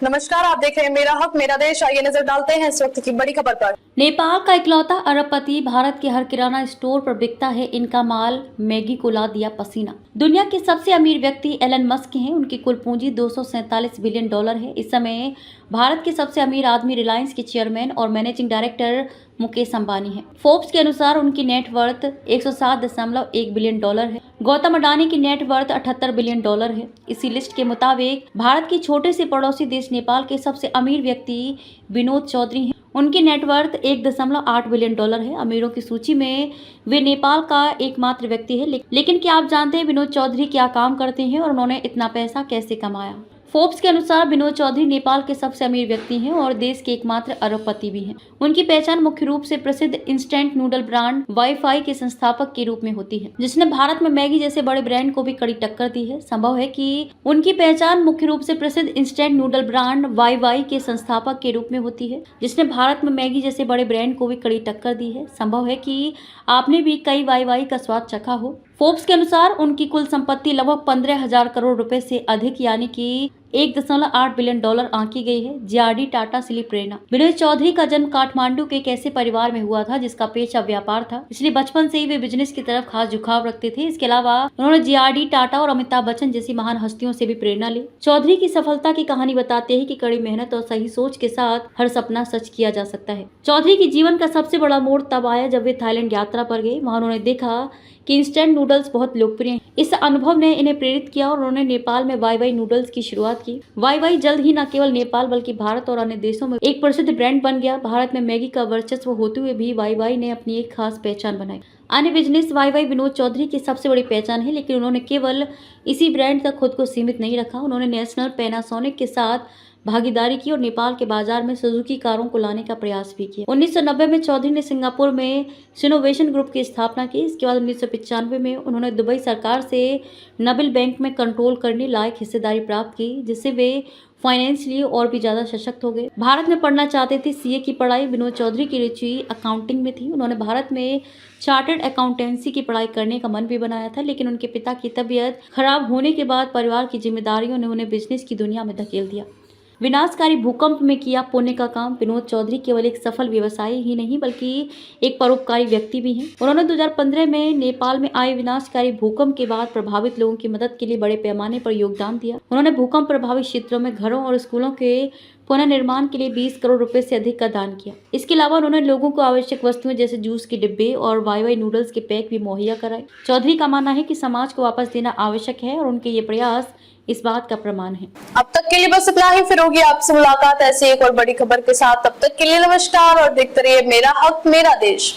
नमस्कार, आप देख रहे हैं मेरा हक मेरा देश। आइए नजर डालते हैं इस वक्त की बड़ी खबर पर। नेपाल का इकलौता अरबपति भारत के हर किराना स्टोर पर बिकता है इनका माल। मैगी को ला दिया पसीना। दुनिया के सबसे अमीर व्यक्ति एलन मस्क हैं। उनकी कुल पूंजी 247 बिलियन डॉलर है। इस समय भारत के सबसे अमीर आदमी रिलायंस के चेयरमैन और मैनेजिंग डायरेक्टर मुकेश अंबानी हैं। फोर्ब्स के अनुसार उनकी नेटवर्थ 107.1 बिलियन डॉलर है। गौतम अडानी की नेटवर्थ 78 बिलियन डॉलर है। इसी लिस्ट के मुताबिक भारत के छोटे से पड़ोसी देश नेपाल के सबसे अमीर व्यक्ति विनोद चौधरी हैं। उनकी नेटवर्थ 1.8 बिलियन डॉलर है। अमीरों की सूची में वे नेपाल का एकमात्र व्यक्ति है। लेकिन क्या आप जानते हैं विनोद चौधरी क्या काम करते हैं और उन्होंने इतना पैसा कैसे कमाया? फोर्ब्स के अनुसार विनोद चौधरी नेपाल के सबसे अमीर व्यक्ति हैं और देश के एकमात्र अरबपति भी हैं। उनकी पहचान मुख्य रूप से प्रसिद्ध इंस्टेंट नूडल ब्रांड वाईफाई के संस्थापक के रूप में होती है, जिसने भारत में मैगी जैसे बड़े ब्रांड को भी कड़ी टक्कर दी है। संभव है कि उनकी पहचान मुख्य रूप से प्रसिद्ध इंस्टेंट नूडल ब्रांड वाईवाई के संस्थापक के रूप में होती है, जिसने भारत में मैगी जैसे बड़े ब्रांड को भी कड़ी टक्कर दी है। संभव है कि आपने भी कई वाईवाई का स्वाद चखा हो। फोर्ब्स के अनुसार उनकी कुल संपत्ति लगभग 15,000 करोड़ रुपए से अधिक यानी कि 1.8 बिलियन डॉलर आंकी गई है। जीआरडी टाटा सिली प्रेरणा। विनोद चौधरी का जन्म काठमांडू के एक ऐसे परिवार में हुआ था जिसका पेशा व्यापार था, इसलिए बचपन से ही वे बिजनेस की तरफ खास झुकाव रखते थे। इसके अलावा उन्होंने जीआरडी टाटा और अमिताभ बच्चन जैसी महान हस्तियों से भी प्रेरणा ली। चौधरी की सफलता की कहानी बताते हैं कि कड़ी मेहनत और सही सोच के साथ हर सपना सच किया जा सकता है। चौधरी की जीवन का सबसे बड़ा मोड़ तब आया जब वे थाईलैंड यात्रा पर गए। वहां उन्होंने देखा कि इंस्टेंट नूडल्स बहुत लोकप्रिय हैं। इस अनुभव ने इन्हें प्रेरित किया और उन्होंने नेपाल में वाईवाई नूडल्स की शुरुआत की। वाईवाई जल्द ही न केवल नेपाल बल्कि भारत और अन्य देशों में एक प्रसिद्ध ब्रांड बन गया। भारत में मैगी का वर्चस्व होते हुए भी वाईवाई ने अपनी एक खास पहचान बनाई। अन्य बिजनेस वाईवाई विनोद चौधरी की सबसे बड़ी पहचान है, लेकिन उन्होंने केवल इसी ब्रांड तक खुद को सीमित नहीं रखा। उन्होंने नेशनल पैनासोनिक के साथ भागीदारी की और नेपाल के बाजार में सुजुकी कारों को लाने का प्रयास भी किया। 1990 में चौधरी ने सिंगापुर में सिनोवेशन ग्रुप की स्थापना की। इसके बाद 1995 में उन्होंने दुबई सरकार से नबिल बैंक में कंट्रोल करने लायक हिस्सेदारी प्राप्त की, जिससे वे फाइनेंशियली और भी ज्यादा सशक्त हो गए। भारत में पढ़ना चाहते थे। सीए की पढ़ाई। विनोद चौधरी की रुचि अकाउंटिंग में थी। उन्होंने भारत में चार्टर्ड अकाउंटेंसी की पढ़ाई करने का मन भी बनाया था, लेकिन उनके पिता की तबीयत खराब होने के बाद परिवार की जिम्मेदारियों ने उन्हें बिजनेस की दुनिया में धकेल दिया। विनाशकारी भूकंप में किया पुण्य का काम। विनोद चौधरी केवल एक सफल व्यवसायी ही नहीं बल्कि एक परोपकारी व्यक्ति भी हैं। उन्होंने 2015 में नेपाल में आए विनाशकारी भूकंप के बाद प्रभावित लोगों की मदद के लिए बड़े पैमाने पर योगदान दिया। उन्होंने भूकंप प्रभावित क्षेत्रों में घरों और स्कूलों के पुनर्निर्माण के लिए 20 करोड़ रुपए से अधिक का दान किया। इसके अलावा उन्होंने लोगों को आवश्यक वस्तुएं जैसे जूस के डिब्बे और वाईवाई नूडल्स के पैक भी मुहैया कराए। चौधरी का मानना है कि समाज को वापस देना आवश्यक है और उनके ये प्रयास इस बात का प्रमाण है। अब तक के लिए बस इतना ही। फिर होगी आपसे मुलाकात ऐसी एक और बड़ी खबर के साथ। तब तक के लिए नमस्कार और देखते रहिए मेरा हक मेरा देश।